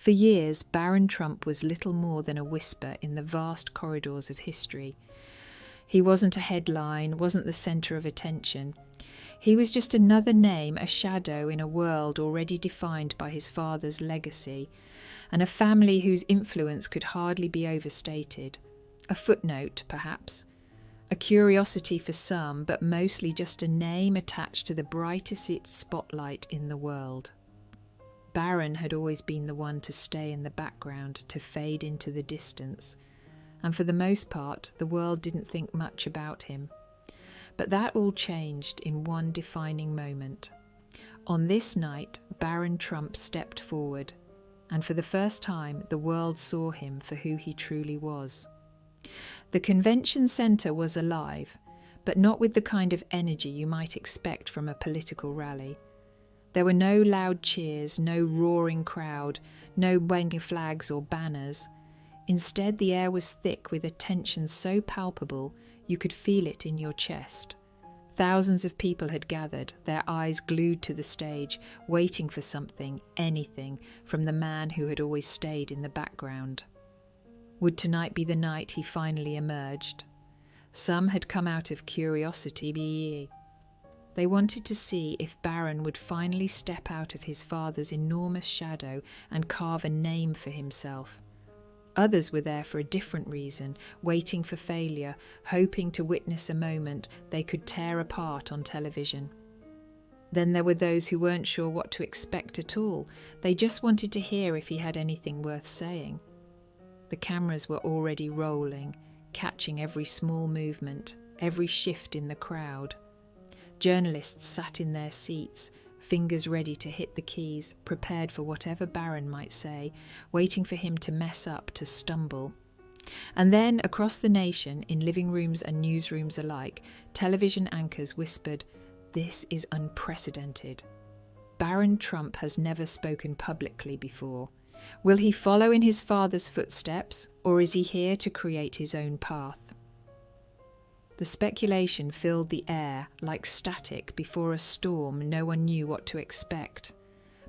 For years, Barron Trump was little more than a whisper in the vast corridors of history. He wasn't a headline, wasn't the centre of attention. He was just another name, a shadow in a world already defined by his father's legacy, and a family whose influence could hardly be overstated. A footnote, perhaps. A curiosity for some, but mostly just a name attached to the brightest spotlight in the world. Barron had always been the one to stay in the background, to fade into the distance, and for the most part, the world didn't think much about him. But that all changed in one defining moment. On this night, Barron Trump stepped forward, and for the first time, the world saw him for who he truly was. The convention centre was alive, but not with the kind of energy you might expect from a political rally. There were no loud cheers, no roaring crowd, no waving flags or banners. Instead, the air was thick with a tension so palpable you could feel it in your chest. Thousands of people had gathered, their eyes glued to the stage, waiting for something, anything, from the man who had always stayed in the background. Would tonight be the night he finally emerged? Some had come out of curiosity. They wanted to see if Barron would finally step out of his father's enormous shadow and carve a name for himself. Others were there for a different reason, waiting for failure, hoping to witness a moment they could tear apart on television. Then there were those who weren't sure what to expect at all. They just wanted to hear if he had anything worth saying. The cameras were already rolling, catching every small movement, every shift in the crowd. Journalists sat in their seats, fingers ready to hit the keys, prepared for whatever Barron might say, waiting for him to mess up, to stumble. And then, across the nation, in living rooms and newsrooms alike, television anchors whispered, "This is unprecedented. Barron Trump has never spoken publicly before. Will he follow in his father's footsteps, or is he here to create his own path?" The speculation filled the air like static before a storm. No one knew what to expect.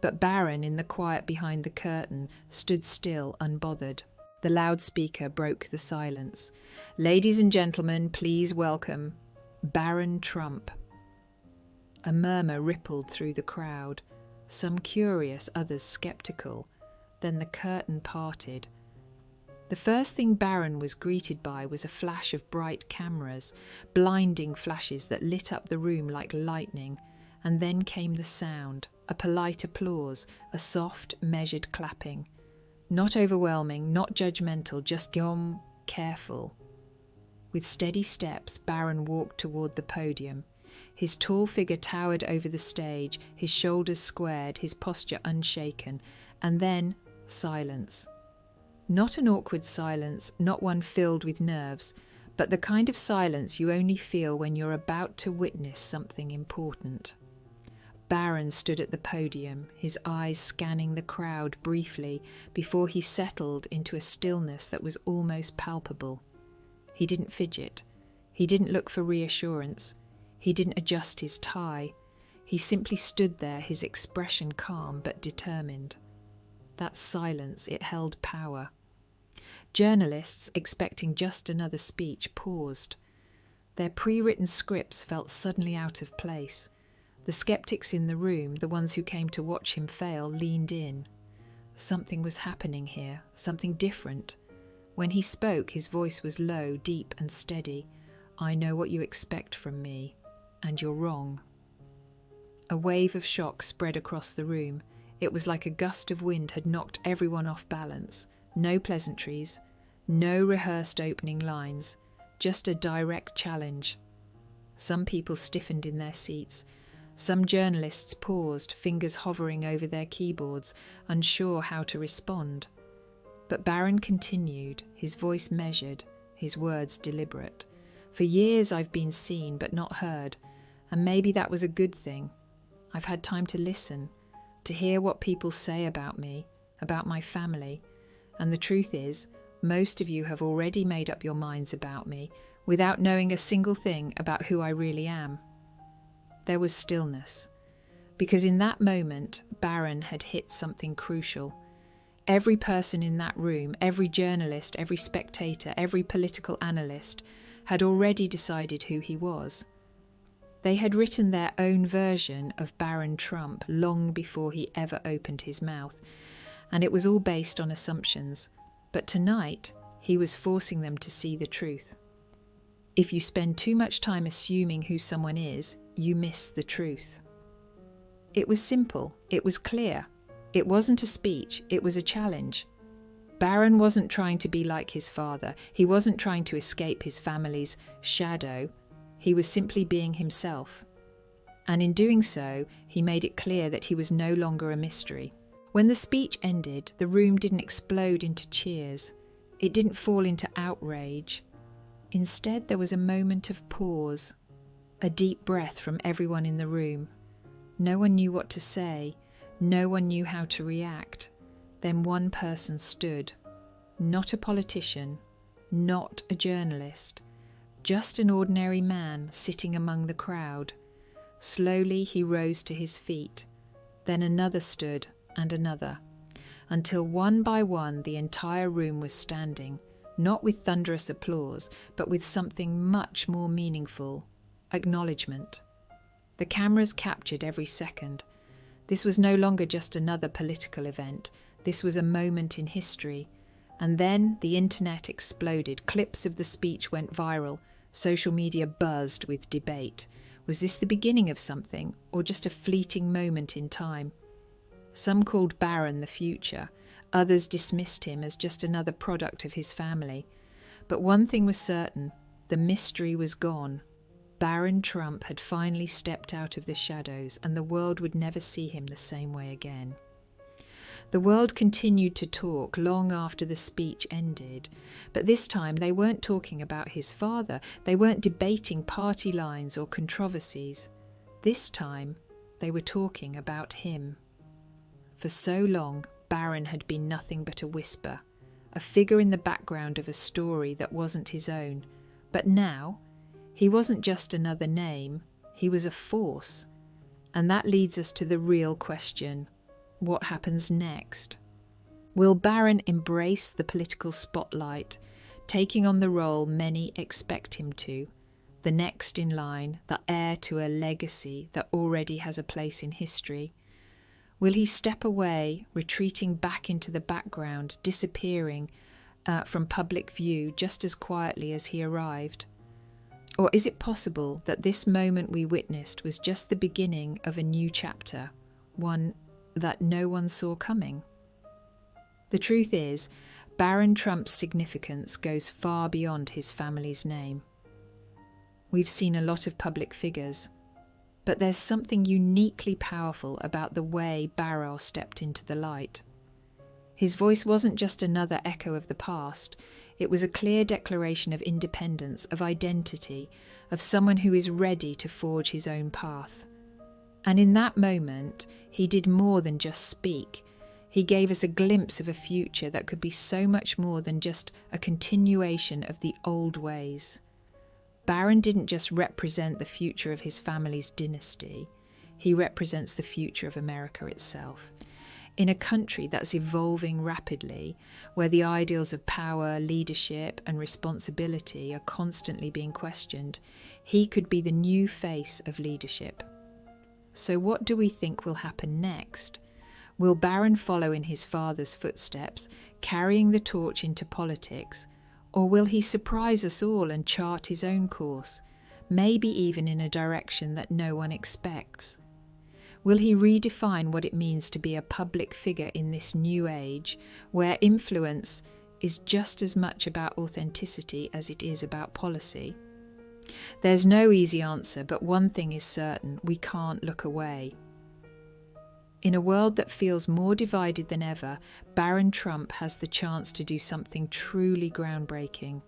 But Barron, in the quiet behind the curtain, stood still, unbothered. The loudspeaker broke the silence. "Ladies and gentlemen, please welcome Barron Trump." A murmur rippled through the crowd, some curious, others sceptical. Then the curtain parted. The first thing Barron was greeted by was a flash of bright cameras, blinding flashes that lit up the room like lightning, and then came the sound, a polite applause, a soft, measured clapping. Not overwhelming, not judgmental, just calm, careful. With steady steps, Barron walked toward the podium. His tall figure towered over the stage, his shoulders squared, his posture unshaken, and then silence. Not an awkward silence, not one filled with nerves, but the kind of silence you only feel when you're about to witness something important. Barron stood at the podium, his eyes scanning the crowd briefly before he settled into a stillness that was almost palpable. He didn't fidget. He didn't look for reassurance. He didn't adjust his tie. He simply stood there, his expression calm but determined. That silence, it held power. Journalists, expecting just another speech, paused. Their pre-written scripts felt suddenly out of place. The skeptics in the room, the ones who came to watch him fail, leaned in. Something was happening here, something different. When he spoke, his voice was low, deep and steady. "I know what you expect from me, and you're wrong." A wave of shock spread across the room. It was like a gust of wind had knocked everyone off balance. No pleasantries, no rehearsed opening lines, just a direct challenge. Some people stiffened in their seats. Some journalists paused, fingers hovering over their keyboards, unsure how to respond. But Barron continued, his voice measured, his words deliberate. "For years I've been seen but not heard, and maybe that was a good thing. I've had time to listen, to hear what people say about me, about my family. And the truth is, most of you have already made up your minds about me without knowing a single thing about who I really am." There was stillness, because in that moment, Barron had hit something crucial. Every person in that room, every journalist, every spectator, every political analyst had already decided who he was. They had written their own version of Barron Trump long before he ever opened his mouth, and it was all based on assumptions. But tonight, he was forcing them to see the truth. If you spend too much time assuming who someone is, you miss the truth. It was simple. It was clear. It wasn't a speech. It was a challenge. Barron wasn't trying to be like his father. He wasn't trying to escape his family's shadow. He was simply being himself. And in doing so, he made it clear that he was no longer a mystery. When the speech ended, the room didn't explode into cheers. It didn't fall into outrage. Instead, there was a moment of pause, a deep breath from everyone in the room. No one knew what to say. No one knew how to react. Then one person stood. Not a politician, not a journalist, just an ordinary man sitting among the crowd. Slowly he rose to his feet. Then another stood, and another, until one by one the entire room was standing, not with thunderous applause, but with something much more meaningful: acknowledgement. The cameras captured every second. This was no longer just another political event. This was a moment in history. And then the internet exploded. Clips of the speech went viral. Social media buzzed with debate. Was this the beginning of something, or just a fleeting moment in time? Some called Barron the future. Others dismissed him as just another product of his family. But one thing was certain: the mystery was gone. Barron Trump had finally stepped out of the shadows, and the world would never see him the same way again. The world continued to talk long after the speech ended, but this time they weren't talking about his father. They weren't debating party lines or controversies. This time they were talking about him. For so long, Barron had been nothing but a whisper, a figure in the background of a story that wasn't his own. But now, he wasn't just another name, he was a force. And that leads us to the real question: what happens next? Will Barron embrace the political spotlight, taking on the role many expect him to, the next in line, the heir to a legacy that already has a place in history? Will he step away, retreating back into the background, disappearing from public view just as quietly as he arrived? Or is it possible that this moment we witnessed was just the beginning of a new chapter, one that no one saw coming? The truth is, Barron Trump's significance goes far beyond his family's name. We've seen a lot of public figures, but there's something uniquely powerful about the way Barron stepped into the light. His voice wasn't just another echo of the past. It was a clear declaration of independence, of identity, of someone who is ready to forge his own path. And in that moment, he did more than just speak. He gave us a glimpse of a future that could be so much more than just a continuation of the old ways. Barron didn't just represent the future of his family's dynasty. He represents the future of America itself. In a country that's evolving rapidly, where the ideals of power, leadership, and responsibility are constantly being questioned, he could be the new face of leadership. So what do we think will happen next? Will Barron follow in his father's footsteps, carrying the torch into politics, or will he surprise us all and chart his own course, maybe even in a direction that no one expects? Will he redefine what it means to be a public figure in this new age, where influence is just as much about authenticity as it is about policy? There's no easy answer, but one thing is certain: we can't look away. In a world that feels more divided than ever, Barron Trump has the chance to do something truly groundbreaking.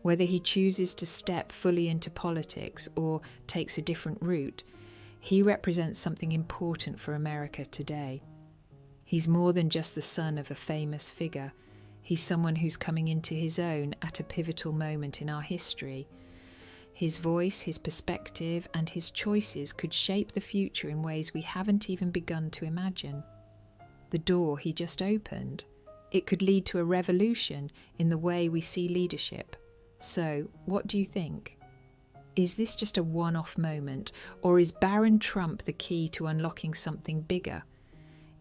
Whether he chooses to step fully into politics or takes a different route, he represents something important for America today. He's more than just the son of a famous figure. He's someone who's coming into his own at a pivotal moment in our history. His voice, his perspective, and his choices could shape the future in ways we haven't even begun to imagine. the door he just opened. It could lead to a revolution in the way we see leadership. So, what do you think? Is this just a one-off moment, or is Barron Trump the key to unlocking something bigger?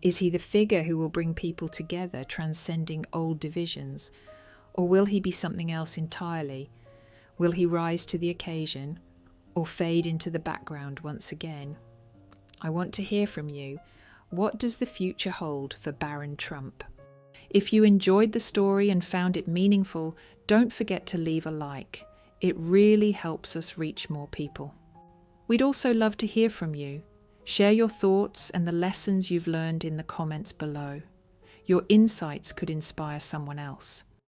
Is he the figure who will bring people together, transcending old divisions? Or will he be something else entirely? Will he rise to the occasion, or fade into the background once again? I want to hear from you. What does the future hold for Barron Trump? If you enjoyed the story and found it meaningful, don't forget to leave a like. It really helps us reach more people. We'd also love to hear from you. Share your thoughts and the lessons you've learned in the comments below. Your insights could inspire someone else.